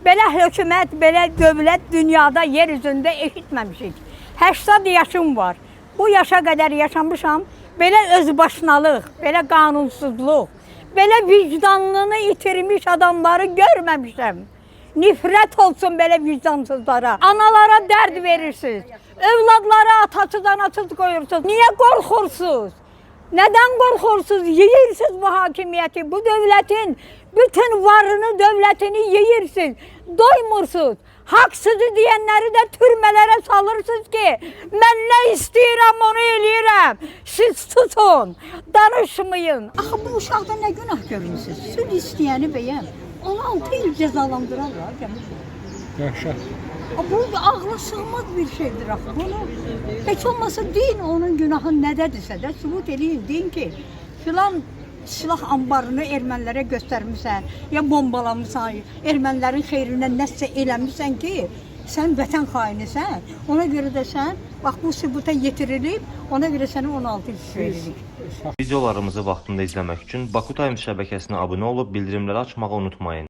Belə hökumət, belə dövlət dünyada, yer üzündə eşitməmişik. 80 yaşım var. Bu yaşa qədər yaşamışam. Belə özbaşınalıq, belə qanunsuzluq, belə vicdanlığını itirmiş adamları görməmişəm. Nifrət olsun belə vicdansızlara. Analara dərd verirsiniz. Övladlara atasız, anasız qoyursunuz. Niyə qorxursunuz? Nədən qorxursunuz? Yeyirsiniz bu hakimiyyəti, bu dövlətin bütün varını, dövlətini yeyirsiniz. Doymursunuz. Haqsızı deyənləri də türmələrə salırsınız ki, mən nə istəyirəm, onu eləyirəm. Siz tutun, danışmayın. Axı bu uşaqda nə günah görürsünüz? Sülh istəyəni bəyəm 16 il cəzalandırarlar. Dəhşət. Bu ağla sığmaz bir şeydir axı. Bunu heç olmasa deyin, onun günahı nədədirsə də sübut eləyin. Deyin ki, filan silah anbarını ermənilərə göstərmişsən, ya bombalamısan, ermənilərin xeyrinə nəsə eləmişsən ki, sən vətən xainisən. Ona görə də sən, bax bu sübuta yetirilib, ona görə səni 16 il veririk. Videolarımızı vaxtında izləmək üçün Baku Times şəbəkəsinə abunə olub bildirimləri açmağı unutmayın.